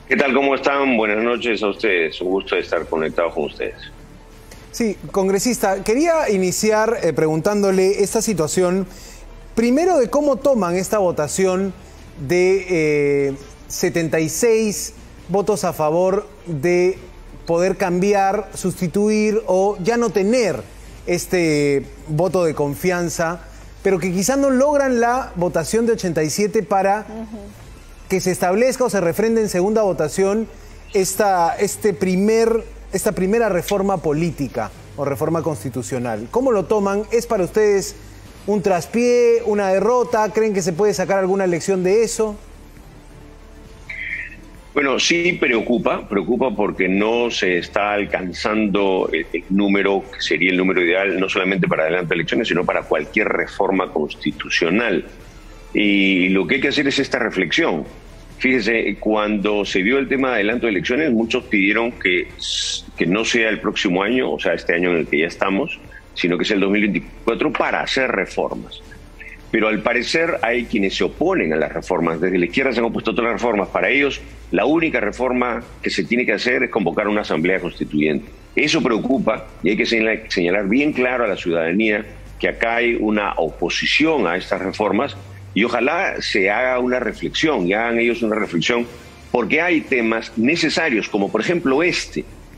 ¿Qué tal? ¿Cómo están? Buenas noches a ustedes. Un gusto de estar conectado con ustedes. Sí, congresista, quería iniciar preguntándole esta situación, primero de cómo toman esta votación de 76 votos a favor de poder cambiar, sustituir o ya no tener este voto de confianza, pero que quizás no logran la votación de 87 para que se establezca o se refrende en segunda votación esta primera reforma política o reforma constitucional. ¿Cómo lo toman? ¿Es para ustedes un traspié, una derrota? ¿Creen que se puede sacar alguna lección de eso? Bueno, sí preocupa porque no se está alcanzando el número que sería el número ideal, no solamente para adelanto de elecciones, sino para cualquier reforma constitucional. Y lo que hay que hacer es esta reflexión. Fíjese, cuando se vio el tema de adelanto de elecciones, muchos pidieron que no sea el próximo año, o sea, este año en el que ya estamos, sino que sea el 2024 para hacer reformas. Pero al parecer hay quienes se oponen a las reformas. Desde la izquierda se han opuesto a todas las reformas. Para ellos, la única reforma que se tiene que hacer es convocar una asamblea constituyente. Eso preocupa y hay que señalar bien claro a la ciudadanía que acá hay una oposición a estas reformas y ojalá se haga una reflexión y hagan ellos una reflexión, porque hay temas necesarios, como por ejemplo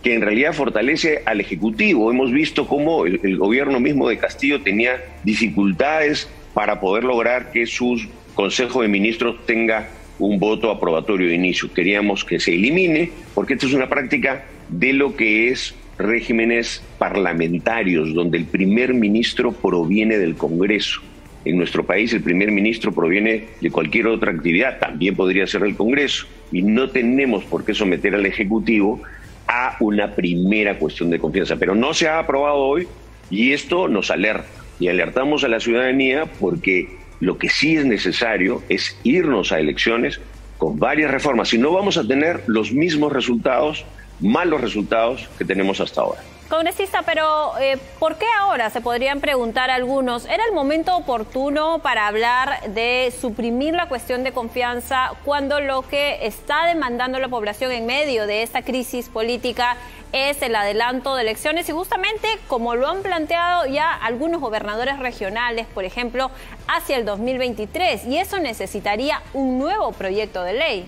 que en realidad fortalece al Ejecutivo. Hemos visto cómo el gobierno mismo de Castillo tenía dificultades para poder lograr que su Consejo de Ministros tenga un voto aprobatorio de inicio. Queríamos que se elimine, porque esta es una práctica de lo que es regímenes parlamentarios, donde el primer ministro proviene del Congreso. En nuestro país el primer ministro proviene de cualquier otra actividad, también podría ser del Congreso, y no tenemos por qué someter al Ejecutivo a una primera cuestión de confianza. Pero no se ha aprobado hoy y esto nos alerta. Y alertamos a la ciudadanía porque lo que sí es necesario es irnos a elecciones con varias reformas. Si no, vamos a tener los mismos resultados, malos resultados que tenemos hasta ahora. Congresista, pero ¿por qué ahora? Se podrían preguntar algunos. ¿Era el momento oportuno para hablar de suprimir la cuestión de confianza cuando lo que está demandando la población en medio de esta crisis política es el adelanto de elecciones? Y justamente como lo han planteado ya algunos gobernadores regionales, por ejemplo, hacia el 2023, y eso necesitaría un nuevo proyecto de ley.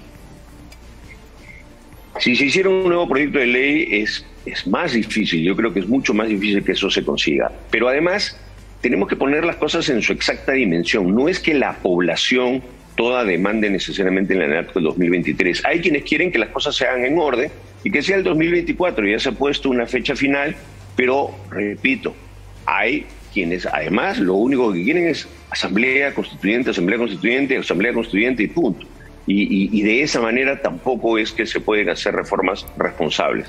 Si se hiciera un nuevo proyecto de ley es más difícil, yo creo que es mucho más difícil que eso se consiga. Pero además tenemos que poner las cosas en su exacta dimensión. No es que la población toda demande necesariamente el adelanto del 2023. Hay quienes quieren que las cosas se hagan en orden y que sea el 2024. Ya se ha puesto una fecha final, pero repito, hay quienes además lo único que quieren es asamblea constituyente, asamblea constituyente, asamblea constituyente y punto. Y de esa manera tampoco es que se pueden hacer reformas responsables.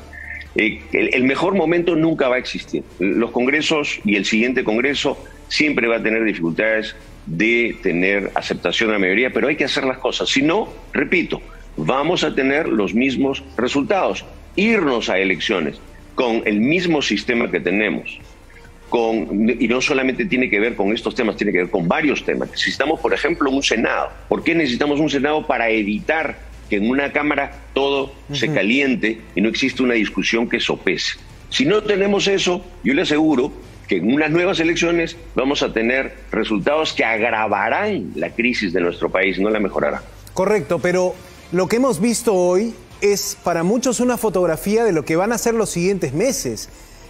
El mejor momento nunca va a existir. Los congresos y el siguiente congreso siempre va a tener dificultades de tener aceptación de la mayoría, pero hay que hacer las cosas. Si no, repito, vamos a tener los mismos resultados. Irnos a elecciones con el mismo sistema que tenemos. Y no solamente tiene que ver con estos temas, tiene que ver con varios temas. Necesitamos, por ejemplo, un Senado. ¿Por qué necesitamos un Senado? Para evitar que en una Cámara todo se caliente y no existe una discusión que sopese. Si no tenemos eso, yo le aseguro que en unas nuevas elecciones vamos a tener resultados que agravarán la crisis de nuestro país, no la mejorarán. Correcto, pero lo que hemos visto hoy es para muchos una fotografía de lo que van a ser los siguientes meses.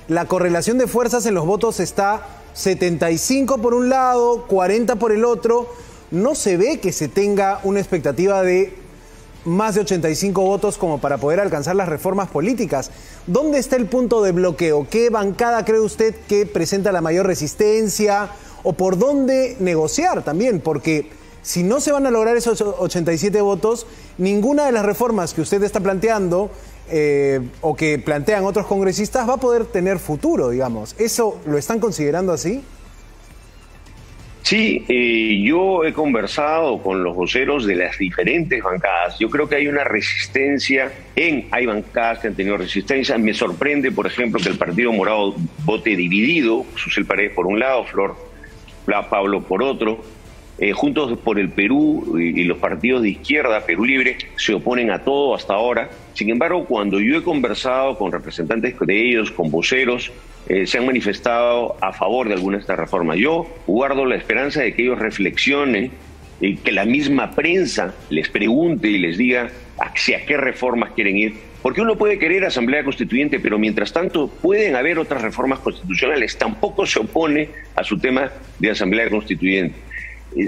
La correlación de fuerzas en los votos está 75 por un lado, 40 por el otro. No se ve que se tenga una expectativa de más de 85 votos como para poder alcanzar las reformas políticas. ¿Dónde está el punto de bloqueo? ¿Qué bancada cree usted que presenta la mayor resistencia? ¿O por dónde negociar también? Porque si no se van a lograr esos 87 votos, ninguna de las reformas que usted está planteando o que plantean otros congresistas va a poder tener futuro, digamos. ¿Eso lo están considerando así? Sí, yo he conversado con los voceros de las diferentes bancadas. Yo creo que hay una resistencia hay bancadas que han tenido resistencia. Me sorprende, por ejemplo, que el Partido Morado vote dividido. Susel Paredes por un lado, Pablo por otro. Juntos por el Perú y los partidos de izquierda, Perú Libre, se oponen a todo hasta ahora. Sin embargo, cuando yo he conversado con representantes de ellos, con voceros, se han manifestado a favor de algunas de estas reformas. Yo guardo la esperanza de que ellos reflexionen y que la misma prensa les pregunte y les diga hacia qué reformas quieren ir. Porque uno puede querer asamblea constituyente, pero mientras tanto pueden haber otras reformas constitucionales. Tampoco se opone a su tema de asamblea constituyente.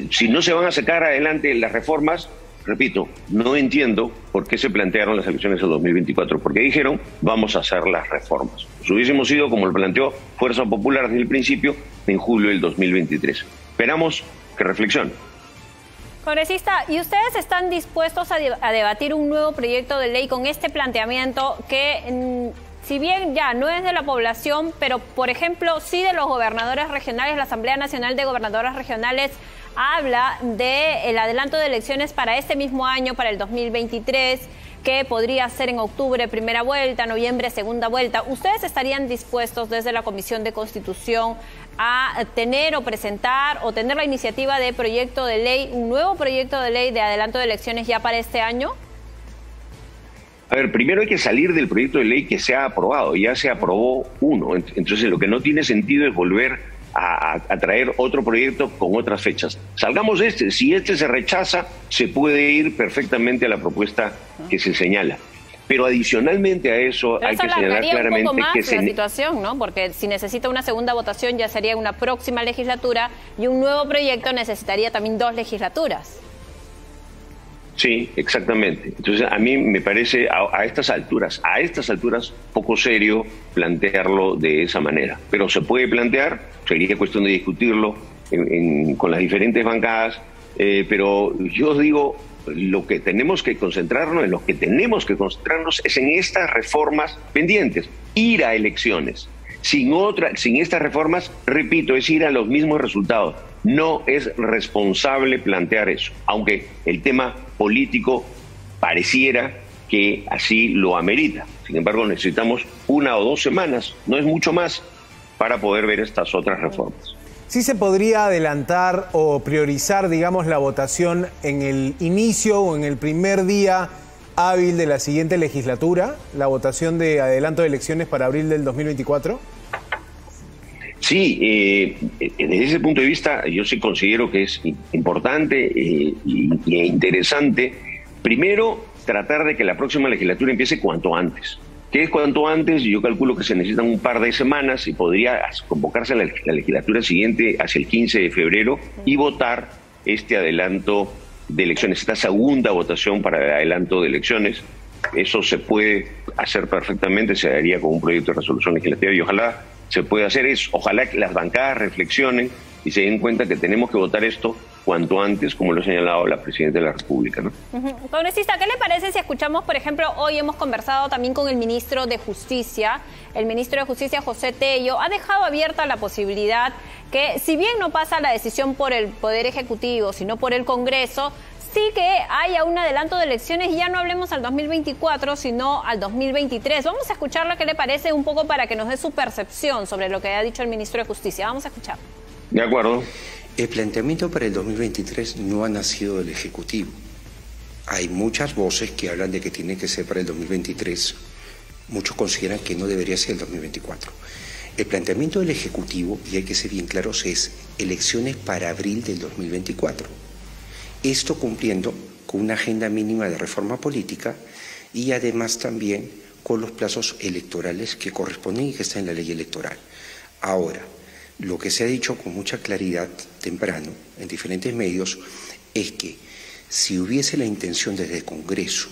Si no se van a sacar adelante las reformas, repito, no entiendo por qué se plantearon las elecciones del 2024, porque dijeron vamos a hacer las reformas. Pues hubiésemos ido, como lo planteó Fuerza Popular desde el principio, en julio del 2023. Esperamos que reflexionen. Congresista, ¿y ustedes están dispuestos a debatir un nuevo proyecto de ley con este planteamiento que, si bien ya no es de la población, pero por ejemplo sí de los gobernadores regionales? La Asamblea Nacional de Gobernadores Regionales habla del adelanto de elecciones para este mismo año, para el 2023, que podría ser en octubre primera vuelta, noviembre segunda vuelta. ¿Ustedes estarían dispuestos desde la Comisión de Constitución a tener o presentar o tener la iniciativa de proyecto de ley, un nuevo proyecto de ley de adelanto de elecciones ya para este año? A ver, primero hay que salir del proyecto de ley que se ha aprobado. Ya se aprobó uno. Entonces lo que no tiene sentido es volver a traer otro proyecto con otras fechas. Salgamos de este. Si este se rechaza, se puede ir perfectamente a la propuesta que se señala. Pero adicionalmente a eso hay que señalar claramente un poco más que la situación, ¿no? Porque si necesita una segunda votación ya sería una próxima legislatura y un nuevo proyecto necesitaría también 2 legislaturas. Sí, exactamente. Entonces a mí me parece a estas alturas poco serio plantearlo de esa manera. Pero se puede plantear, sería cuestión de discutirlo con las diferentes bancadas, pero yo digo, lo que tenemos que concentrarnos, es en estas reformas pendientes, ir a elecciones. Sin estas reformas, repito, es ir a los mismos resultados. No es responsable plantear eso, aunque el tema político pareciera que así lo amerita. Sin embargo, necesitamos 1 o 2 semanas, no es mucho más, para poder ver estas otras reformas. ¿Sí se podría adelantar o priorizar, digamos, la votación en el inicio o en el primer día hábil de la siguiente legislatura, la votación de adelanto de elecciones para abril del 2024? Sí, desde ese punto de vista yo sí considero que es importante e interesante, primero, tratar de que la próxima legislatura empiece cuanto antes. ¿Qué es cuanto antes? Yo calculo que se necesitan un par de semanas y podría convocarse la legislatura siguiente hacia el 15 de febrero y votar este adelanto de elecciones, esta segunda votación para el adelanto de elecciones. Eso se puede hacer perfectamente, se haría con un proyecto de resolución legislativa y ojalá se pueda hacer eso. Ojalá que las bancadas reflexionen y se den cuenta que tenemos que votar esto cuanto antes, como lo ha señalado la Presidenta de la República, ¿no? Congresista, ¿qué le parece si escuchamos, por ejemplo, hoy hemos conversado también con el ministro de Justicia, José Tello, ha dejado abierta la posibilidad que, si bien no pasa la decisión por el Poder Ejecutivo, sino por el Congreso, sí que haya un adelanto de elecciones y ya no hablemos al 2024, sino al 2023. Vamos a escucharlo, ¿qué le parece? Un poco para que nos dé su percepción sobre lo que ha dicho el ministro de Justicia. Vamos a escuchar. De acuerdo. El planteamiento para el 2023 no ha nacido del Ejecutivo. Hay muchas voces que hablan de que tiene que ser para el 2023. Muchos consideran que no debería ser el 2024. El planteamiento del Ejecutivo, y hay que ser bien claros, es elecciones para abril del 2024. Esto cumpliendo con una agenda mínima de reforma política y además también con los plazos electorales que corresponden y que están en la ley electoral. Ahora, lo que se ha dicho con mucha claridad temprano en diferentes medios es que si hubiese la intención desde el Congreso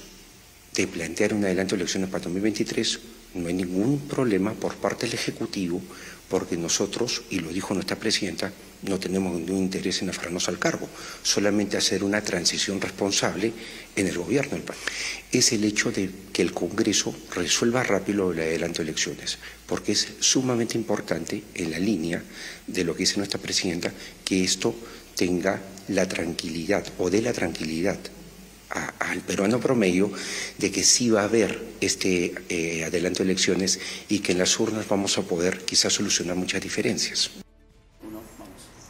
de plantear un adelanto de elecciones para 2023, no hay ningún problema por parte del Ejecutivo, porque nosotros, y lo dijo nuestra Presidenta, no tenemos ningún interés en aferrarnos al cargo, solamente hacer una transición responsable en el gobierno del país. Es el hecho de que el Congreso resuelva rápido el adelanto de elecciones, porque es sumamente importante, en la línea de lo que dice nuestra Presidenta, que esto tenga la tranquilidad o dé la tranquilidad al peruano promedio de que sí va a haber este adelanto de elecciones y que en las urnas vamos a poder quizás solucionar muchas diferencias.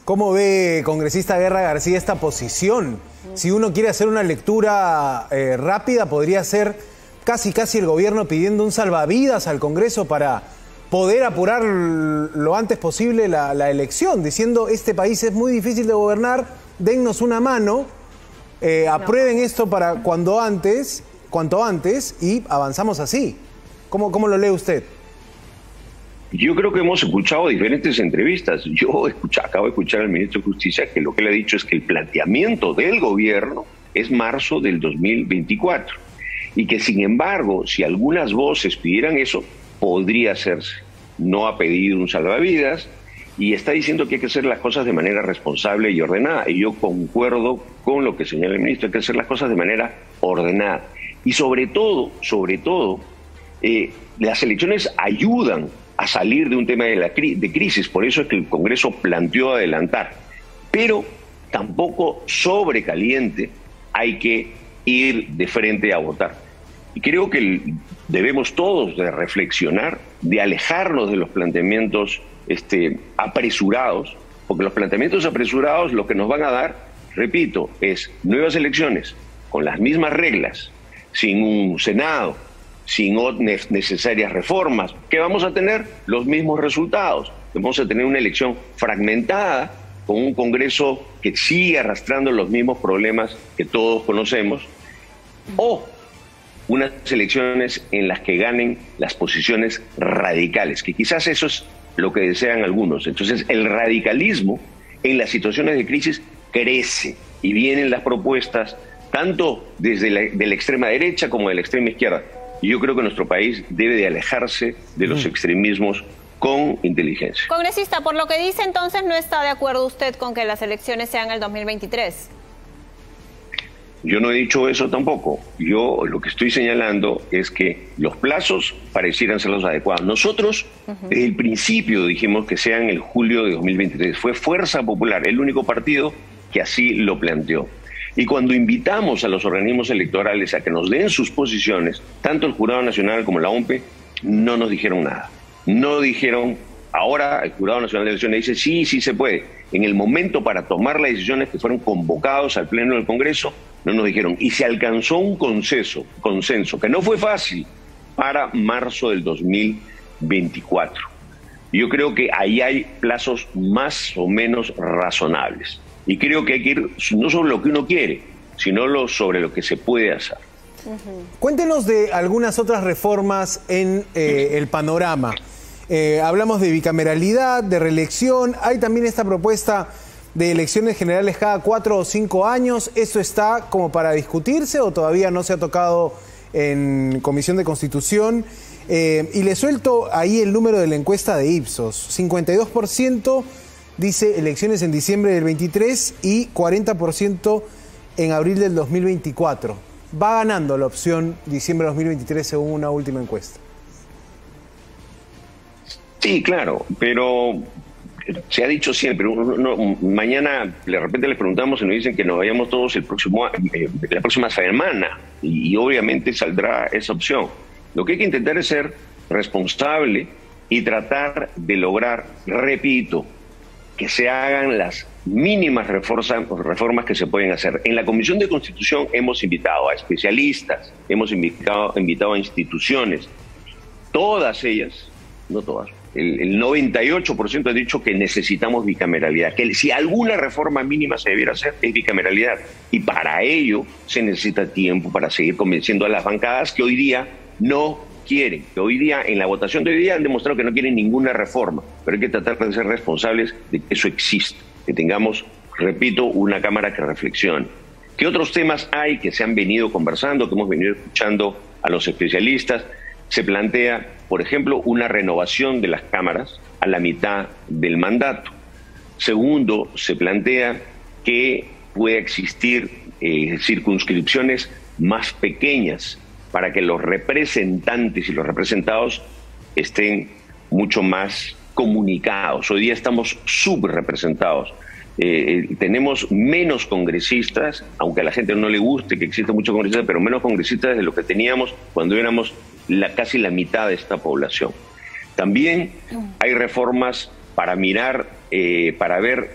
¿Cómo ve, congresista Guerra García, esta posición? Si uno quiere hacer una lectura rápida, podría ser casi el gobierno pidiendo un salvavidas al Congreso para poder apurar lo antes posible la elección, diciendo este país es muy difícil de gobernar, dennos una mano, aprueben esto para cuanto antes y avanzamos así. ¿Cómo lo lee usted? Yo creo que hemos escuchado diferentes entrevistas. Acabo de escuchar al ministro de Justicia que lo que le ha dicho es que el planteamiento del gobierno es marzo del 2024 y que, sin embargo, si algunas voces pidieran eso, podría hacerse. No ha pedido un salvavidas y está diciendo que hay que hacer las cosas de manera responsable y ordenada. Y yo concuerdo con lo que señala el ministro, hay que hacer las cosas de manera ordenada. Y sobre todo, las elecciones ayudan a salir de un tema de crisis, por eso es que el Congreso planteó adelantar, pero tampoco sobrecaliente hay que ir de frente a votar. Y creo que debemos todos de reflexionar, de alejarnos de los planteamientos apresurados, porque los planteamientos apresurados lo que nos van a dar, repito, es nuevas elecciones con las mismas reglas, sin un Senado, sin necesarias reformas, que vamos a tener los mismos resultados. Vamos a tener una elección fragmentada, con un Congreso que sigue arrastrando los mismos problemas que todos conocemos, o unas elecciones en las que ganen las posiciones radicales, que quizás eso es lo que desean algunos. Entonces, el radicalismo en las situaciones de crisis crece y vienen las propuestas tanto desde de la extrema derecha como de la extrema izquierda. Y yo creo que nuestro país debe de alejarse de los extremismos con inteligencia. Congresista, por lo que dice entonces, ¿no está de acuerdo usted con que las elecciones sean el 2023? Yo no he dicho eso tampoco. Yo lo que estoy señalando es que los plazos parecieran ser los adecuados. Nosotros desde el principio dijimos que sean el julio de 2023. Fue Fuerza Popular, el único partido que así lo planteó. Y cuando invitamos a los organismos electorales a que nos den sus posiciones, tanto el Jurado Nacional como la OMPE, no nos dijeron nada. No dijeron, ahora el Jurado Nacional de Elecciones dice, sí se puede. En el momento para tomar las decisiones que fueron convocados al Pleno del Congreso, no nos dijeron. Y se alcanzó un consenso, que no fue fácil, para marzo del 2024. Yo creo que ahí hay plazos más o menos razonables. Y creo que hay que ir no sobre lo que uno quiere, sino sobre lo que se puede hacer. Cuéntenos de algunas otras reformas en el panorama. Hablamos de bicameralidad, de reelección. Hay también esta propuesta de elecciones generales cada 4 o 5 años. ¿Eso está como para discutirse o todavía no se ha tocado en Comisión de Constitución? Y le suelto ahí el número de la encuesta de Ipsos. 52% dice elecciones en diciembre del 23 y 40% en abril del 2024. Va ganando la opción diciembre del 2023 según una última encuesta. Sí, claro, pero se ha dicho siempre, mañana de repente les preguntamos y nos dicen que nos vayamos todos la próxima semana y obviamente saldrá esa opción. Lo que hay que intentar es ser responsable y tratar de lograr, repito, que se hagan las mínimas reformas que se pueden hacer. En la Comisión de Constitución hemos invitado a especialistas, hemos invitado a instituciones, todas ellas, no todas, el 98% ha dicho que necesitamos bicameralidad, que si alguna reforma mínima se debiera hacer es bicameralidad. Y para ello se necesita tiempo para seguir convenciendo a las bancadas que hoy día no quieren, que hoy día en la votación de hoy día han demostrado que no quieren ninguna reforma, pero hay que tratar de ser responsables de que eso exista, que tengamos, repito, una Cámara que reflexione. ¿Qué otros temas hay que se han venido conversando, que hemos venido escuchando a los especialistas? Se plantea, por ejemplo, una renovación de las cámaras a la mitad del mandato. Segundo, se plantea que pueda existir circunscripciones más pequeñas para que los representantes y los representados estén mucho más comunicados. Hoy día estamos subrepresentados. Tenemos menos congresistas, aunque a la gente no le guste que exista muchos congresistas, pero menos congresistas de lo que teníamos cuando éramos casi la mitad de esta población. También hay reformas para mirar, para ver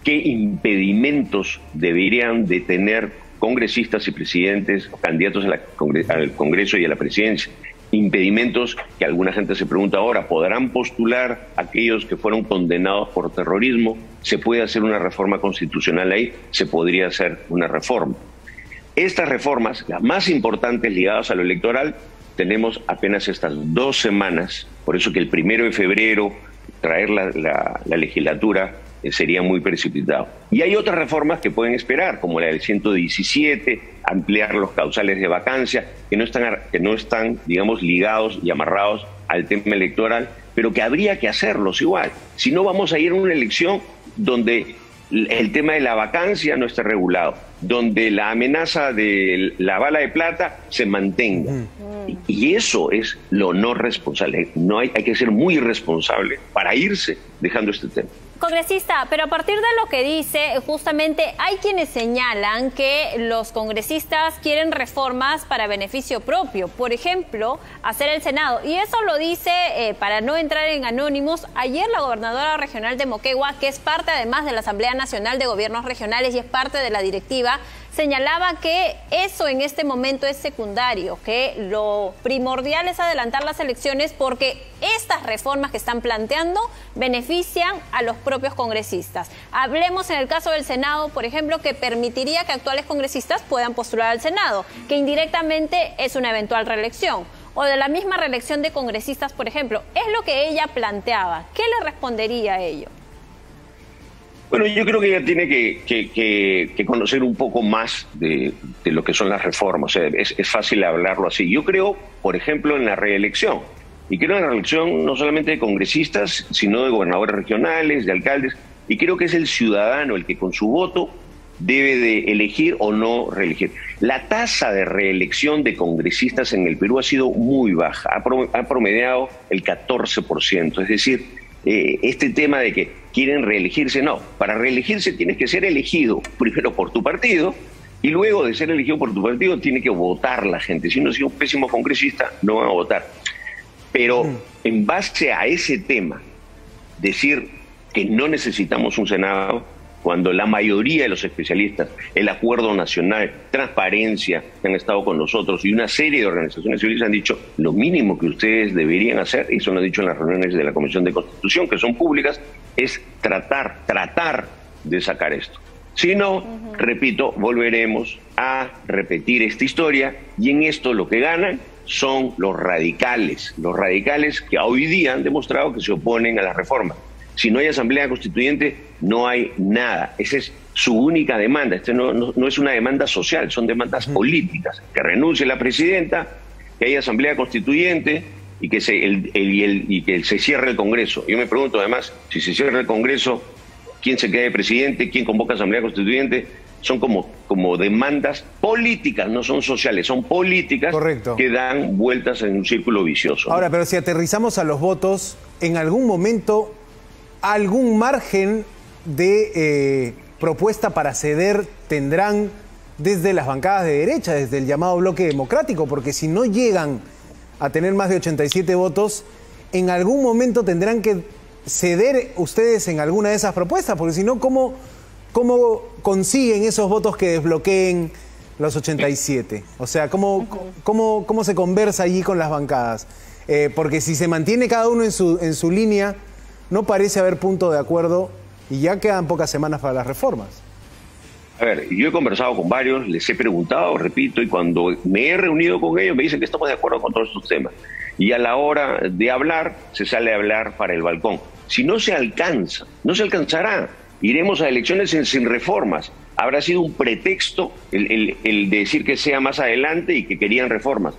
qué impedimentos deberían de tener congresistas y presidentes, candidatos al Congreso y a la presidencia. Impedimentos que alguna gente se pregunta ahora, ¿podrán postular aquellos que fueron condenados por terrorismo? ¿Se puede hacer una reforma constitucional ahí? Se podría hacer una reforma. Estas reformas, las más importantes ligadas a lo electoral, tenemos apenas estas 2 semanas, por eso que el 1 de febrero traer la legislatura sería muy precipitado. Y hay otras reformas que pueden esperar, como la del 117, ampliar los causales de vacancia, que no están, digamos, ligados y amarrados al tema electoral, pero que habría que hacerlos igual. Si no, vamos a ir a una elección donde el tema de la vacancia no esté regulado, donde la amenaza de la bala de plata se mantenga. Y eso es lo no responsable. Hay que ser muy irresponsable para irse dejando este tema. Congresista, pero a partir de lo que dice, justamente hay quienes señalan que los congresistas quieren reformas para beneficio propio. Por ejemplo, hacer el Senado. Y eso lo dice, para no entrar en anónimos, ayer la gobernadora regional de Moquegua, que es parte además de la Asamblea Nacional de Gobiernos Regionales y es parte de la directiva, señalaba que eso en este momento es secundario, que lo primordial es adelantar las elecciones porque estas reformas que están planteando benefician a los propios congresistas. Hablemos en el caso del Senado, por ejemplo, que permitiría que actuales congresistas puedan postular al Senado, que indirectamente es una eventual reelección. O de la misma reelección de congresistas, por ejemplo. Es lo que ella planteaba. ¿Qué le respondería a ello? Bueno, yo creo que ella tiene que conocer un poco más de lo que son las reformas. O sea, es fácil hablarlo así. Yo creo, por ejemplo, en la reelección. Y creo en la reelección no solamente de congresistas, sino de gobernadores regionales, de alcaldes. Y creo que es el ciudadano el que con su voto debe de elegir o no reelegir. La tasa de reelección de congresistas en el Perú ha sido muy baja. Ha promediado el 14%. Es decir, este tema de que quieren reelegirse, no. Para reelegirse tienes que ser elegido primero por tu partido y luego de ser elegido por tu partido tiene que votar la gente. Si uno es un pésimo congresista, no van a votar. Pero en base a ese tema, decir que no necesitamos un Senado, cuando la mayoría de los especialistas, el Acuerdo Nacional, Transparencia, que han estado con nosotros y una serie de organizaciones civiles han dicho lo mínimo que ustedes deberían hacer, y eso lo han dicho en las reuniones de la Comisión de Constitución, que son públicas, es tratar de sacar esto. Si no, repito, volveremos a repetir esta historia y en esto lo que ganan son los radicales que hoy día han demostrado que se oponen a la reforma. Si no hay asamblea constituyente, no hay nada. Esa es su única demanda. No es una demanda social, son demandas políticas. Que renuncie la presidenta, que haya asamblea constituyente y que se cierre el Congreso. Yo me pregunto además, si se cierra el Congreso, ¿quién se queda de presidente? ¿Quién convoca asamblea constituyente? Son como demandas políticas, no son sociales, son políticas. Correcto. Que dan vueltas en un círculo vicioso. Ahora, pero si aterrizamos a los votos, en algún momento, algún margen de propuesta para ceder tendrán desde las bancadas de derecha, desde el llamado bloque democrático, porque si no llegan a tener más de 87 votos, en algún momento tendrán que ceder ustedes en alguna de esas propuestas, porque si no, ¿cómo consiguen esos votos que desbloqueen los 87? O sea, ¿cómo se conversa allí con las bancadas? Porque si se mantiene cada uno en su línea, no parece haber punto de acuerdo y ya quedan pocas semanas para las reformas. A ver, yo he conversado con varios, les he preguntado, repito, y cuando me he reunido con ellos me dicen que estamos de acuerdo con todos estos temas. Y a la hora de hablar, se sale a hablar para el balcón. Si no se alcanza, no se alcanzará. Iremos a elecciones sin reformas. Habrá sido un pretexto el decir que sea más adelante y que querían reformas.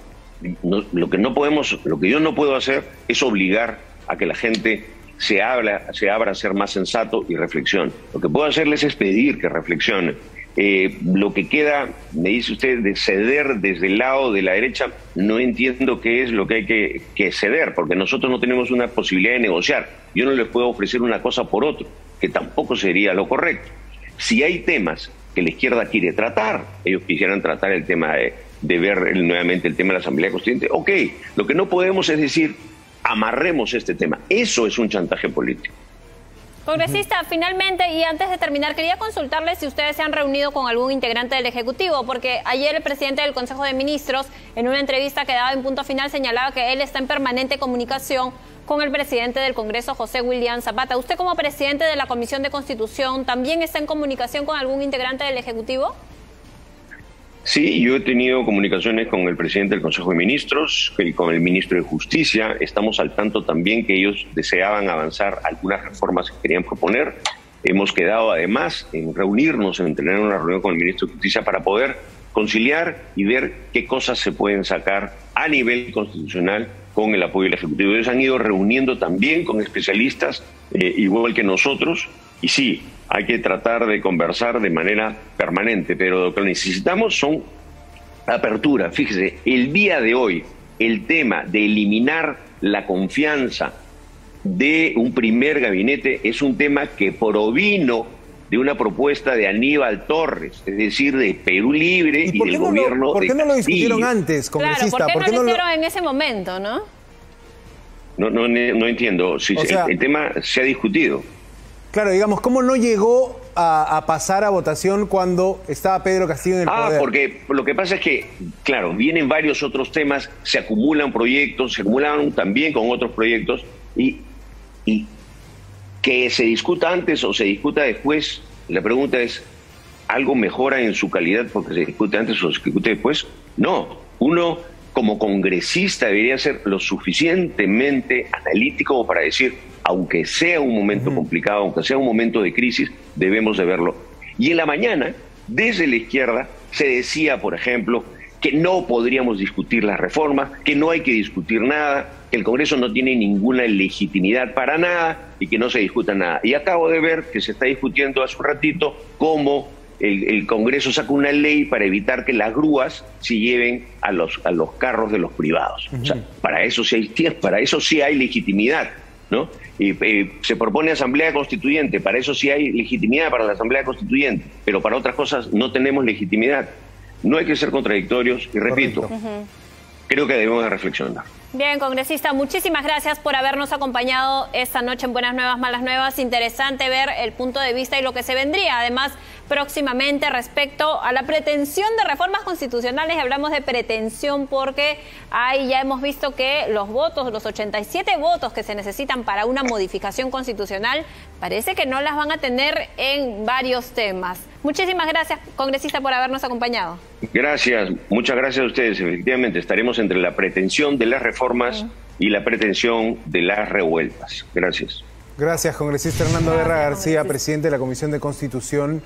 Lo que yo no puedo hacer es obligar a que la gente se abra a ser más sensato y reflexione. Lo que puedo hacerles es pedir que reflexionen. Lo que queda, me dice usted, de ceder desde el lado de la derecha, no entiendo qué es lo que hay que ceder, porque nosotros no tenemos una posibilidad de negociar. Yo no les puedo ofrecer una cosa por otro, que tampoco sería lo correcto. Si hay temas que la izquierda quiere tratar, ellos quisieran tratar el tema de ver nuevamente el tema de la Asamblea Constituyente, ok, lo que no podemos es decir, amarremos este tema. Eso es un chantaje político. Congresista, finalmente, y antes de terminar, quería consultarle si ustedes se han reunido con algún integrante del Ejecutivo, porque ayer el presidente del Consejo de Ministros, en una entrevista que daba en Punto Final, señalaba que él está en permanente comunicación con el presidente del Congreso, José William Zapata. ¿Usted, como presidente de la Comisión de Constitución, también está en comunicación con algún integrante del Ejecutivo? Sí, yo he tenido comunicaciones con el presidente del Consejo de Ministros y con el ministro de Justicia. Estamos al tanto también que ellos deseaban avanzar algunas reformas que querían proponer. Hemos quedado además en reunirnos, en tener una reunión con el ministro de Justicia para poder conciliar y ver qué cosas se pueden sacar a nivel constitucional con el apoyo del Ejecutivo. Ellos han ido reuniendo también con especialistas, igual que nosotros, y sí, hay que tratar de conversar de manera permanente, pero lo que necesitamos son apertura. Fíjese, el día de hoy, el tema de eliminar la confianza de un primer gabinete es un tema que provino de una propuesta de Aníbal Torres, es decir, de Perú Libre y del gobierno de ¿Por qué no lo discutieron Castillo antes, congresista? Claro, ¿por qué no lo hicieron en ese momento, no? No entiendo. Sí, o sea, el tema se ha discutido. Claro, digamos, ¿cómo no llegó a pasar a votación cuando estaba Pedro Castillo en el poder? Porque lo que pasa es que, claro, vienen varios otros temas, se acumulan proyectos, se acumulan también con otros proyectos, y que se discuta antes o se discuta después, la pregunta es, ¿algo mejora en su calidad porque se discute antes o se discute después? No, uno como congresista debería ser lo suficientemente analítico para decir, aunque sea un momento complicado, aunque sea un momento de crisis, debemos de verlo. Y en la mañana, desde la izquierda, se decía, por ejemplo, que no podríamos discutir las reformas, que no hay que discutir nada, que el Congreso no tiene ninguna legitimidad para nada y que no se discuta nada. Y acabo de ver que se está discutiendo hace un ratito cómo el Congreso saca una ley para evitar que las grúas se lleven a los carros de los privados. O sea, para eso sí hay legitimidad, ¿no? Y se propone asamblea constituyente, para eso sí hay legitimidad para la asamblea constituyente, pero para otras cosas no tenemos legitimidad. No hay que ser contradictorios y repito, creo que debemos de reflexionar. Bien, congresista, muchísimas gracias por habernos acompañado esta noche en Buenas Nuevas, Malas Nuevas. Interesante ver el punto de vista y lo que se vendría. Además, próximamente respecto a la pretensión de reformas constitucionales, hablamos de pretensión porque ahí ya hemos visto que los votos, los 87 votos que se necesitan para una modificación constitucional, parece que no las van a tener en varios temas. Muchísimas gracias, congresista, por habernos acompañado. Gracias, muchas gracias a ustedes. Efectivamente, estaremos entre la pretensión de las reformas y la pretensión de las revueltas. Gracias. Gracias, congresista Hernando Guerra García, presidente de la Comisión de Constitución.